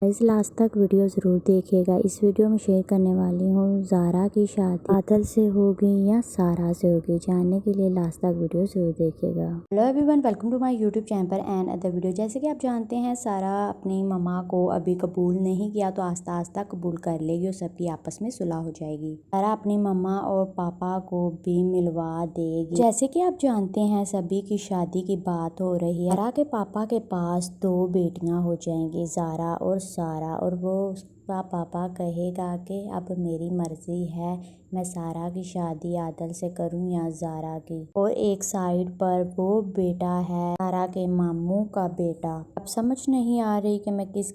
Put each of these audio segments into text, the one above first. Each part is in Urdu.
اس لاسٹ تک ویڈیو ضرور دیکھیے گا۔ اس ویڈیو میں شیئر کرنے والی ہوں زارا کی شادی عادل سے ہوگی یا سارا سے ہوگی، جاننے کے لیے لاسٹ تک ویڈیو ضرور دیکھیے گا۔ Hello everyone, welcome to my YouTube channel پر اینڈ ادر ویڈیو۔ جیسے کہ آپ جانتے ہیں سارا اپنی مما کو ابھی قبول نہیں کیا تو آہستہ آہستہ قبول کر لے گی اور سب کی آپس میں صلح ہو جائے گی۔ سارا اپنی مما اور پاپا کو بھی ملوا دے گی۔ جیسے کہ آپ جانتے ہیں سبھی کی شادی کی بات ہو رہی ہے۔ سارا کے پاپا کے پاس 2 بیٹیاں ہو جائیں گی، زارا اور سارا، اور وہ اس کا پاپا کہے گا کہ اب میری مرضی ہے میں سارا کی شادی عادل سے کروں یا زارا کی۔ اور ایک سائیڈ پر وہ بیٹا ہے سارا کے ماموں کا بیٹا۔ اب سمجھ نہیں آ رہی کہ میں کس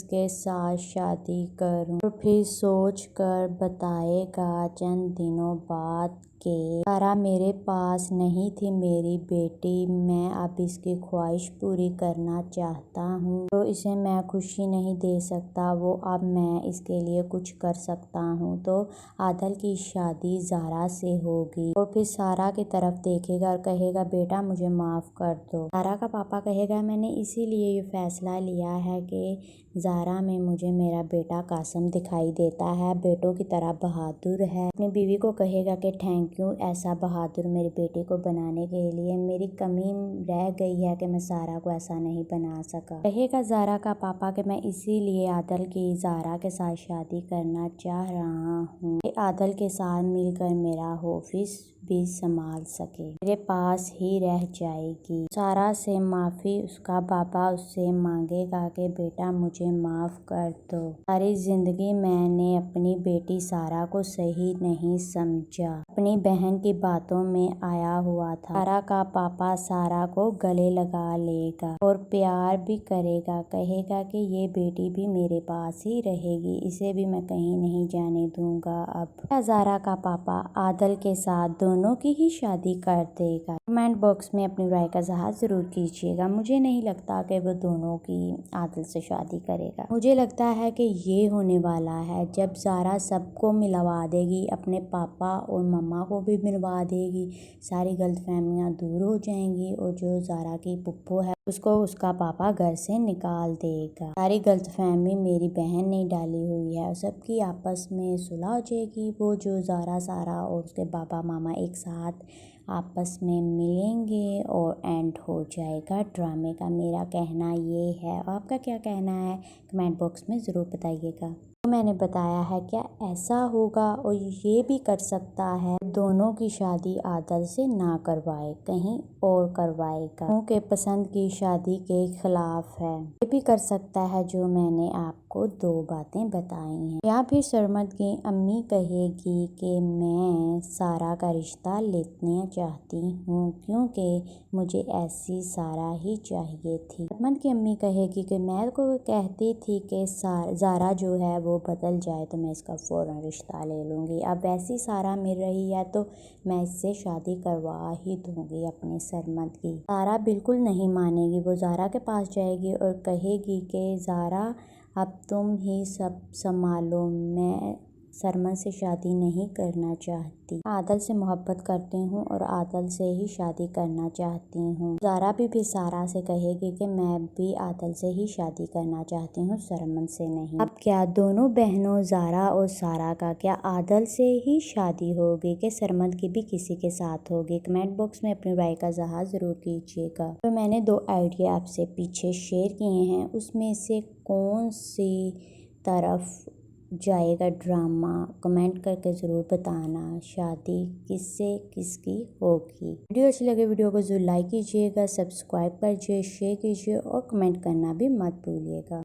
کے ساتھ شادی کروں، اور پھر سوچ کر بتائے گا چند دنوں بعد کہ سارا میرے پاس نہیں تھی میری بیٹی، میں اب اس کی خواہش پوری کرنا چاہتا ہوں تو اسے میں خوشی نہیں دے سکتا، وہ اب میں اس کے لیے کچھ کر سکتا ہوں تو عادل کی شادی زارا سے ہوگی۔ اور پھر سارا کی طرف دیکھے گا اور کہے گا بیٹا مجھے معاف کر دو۔ سارا کا پاپا کہے گا میں نے اسی لیے یہ فیصلہ لیا ہے کہ زارا میں مجھے میرا بیٹا قاسم دکھائی دیتا ہے، بیٹوں کی طرح بہادر ہے۔ اپنی بیوی کو کہے گا کہ تھینک یو ایسا بہادر میری بیٹی کو بنانے کے لیے، میری کمی رہ گئی ہے کہ میں سارا کو ایسا نہیں بنا سکا۔ کہے گا زارا کا پاپا کہ میں اسی لیے عادل کی زارا کے ساتھ شادی کرنا چاہ رہا ہوں کہ عادل کے ساتھ مل کر میرا آفس بھی سنبھال سکے، میرے پاس ہی رہ جائے گی۔ سارا سے معافی اس کا پاپا اس سے مانگے گا کہ بیٹا مجھے معاف کر دو، ساری زندگی میں نے اپنی بیٹی سارا کو صحیح نہیں سمجھا، اپنی بہن کی باتوں میں آیا ہوا تھا۔ سارا کا پاپا سارا کو گلے لگا لے گا اور پیار بھی کرے گا، کہے گا کہ یہ بیٹی بھی میرے پاس ہی رہے گی، اسے بھی میں کہیں نہیں جانے دوں گا۔ اب زارا کا پاپا عادل کے ساتھ دونوں کی ہی شادی کر دے گا؟ کمنٹ باکس میں اپنی رائے کا اظہار ضرور کیجیے گا۔ مجھے نہیں لگتا کہ وہ دونوں کی عادل سے شادی کرے گا، مجھے لگتا ہے کہ یہ ہونے والا ہے جب زارا سب کو ملوا دے گی، اپنے پاپا اور مما کو بھی ملوا دے گی، ساری غلط فہمیاں دور ہو جائیں گی، اور جو زارا کی پھپھو ہے اس کو اس کا پاپا گھر سے نکال دے گا۔ ساری غلط فہمی میری بہن نے ڈالی ہوئی ہے اور سب کی آپس میں صلح ہو جائے گی۔ وہ جو زارا سارا اور اس کے بابا ماما ایک ساتھ آپس میں ملیں گے اور اینڈ ہو جائے گا ڈرامے کا، میرا کہنا یہ ہے۔ آپ کا کیا کہنا ہے کمنٹ باکس میں ضرور بتائیے گا۔ میں نے بتایا ہے کیا ایسا ہوگا، اور یہ بھی کر سکتا ہے دونوں کی شادی عادل سے نہ کروائے، کہیں اور کروائے گا کیونکہ پسند کی شادی کے خلاف ہے۔ یہ بھی کر سکتا ہے جو میں نے آپ کو 2 باتیں بتائی ہیں۔ یا پھر سرمد کی امی کہے گی کہ میں سارا کا رشتہ لینا چاہتی ہوں کیونکہ مجھے ایسی سارا ہی چاہیے تھی۔ سرمد کی امی کہے گی کہ میں کو کہتی تھی کہ زارا جو ہے وہ بدل جائے تو میں اس کا فوراً رشتہ لے لوں گی، اب ایسی سارا مل رہی ہے تو میں اس سے شادی کروا ہی دوں گی اپنی سرمد کی۔ سارا بالکل نہیں مانے گی، وہ زارا کے پاس جائے گی اور کہے گی کہ زارا اب تم ہی سب سنبھالو، میں سرمد سے شادی نہیں کرنا چاہتی، عادل سے محبت کرتی ہوں اور عادل سے ہی شادی کرنا چاہتی ہوں۔ زارا بھی پھر سارا سے کہے گی کہ میں بھی عادل سے ہی شادی کرنا چاہتی ہوں، سرمد سے نہیں۔ اب کیا دونوں بہنوں زارا اور سارا کا کیا عادل سے ہی شادی ہوگی کہ سرمد کی بھی کسی کے ساتھ ہوگی؟ کمنٹ باکس میں اپنی رائے کا اظہار ضرور کیجیے گا۔ تو میں نے 2 آئیڈیا آپ سے پیچھے شیئر کیے ہیں، اس میں سے کون سی طرف جائے گا ڈرامہ کمنٹ کر کے ضرور بتانا، شادی کس سے کس کی ہوگی۔ ویڈیو اچھی لگے ویڈیو کو ضرور لائک کیجیے گا، سبسکرائب کیجیے، شیئر کیجیے اور کمنٹ کرنا بھی مت بھولیے گا۔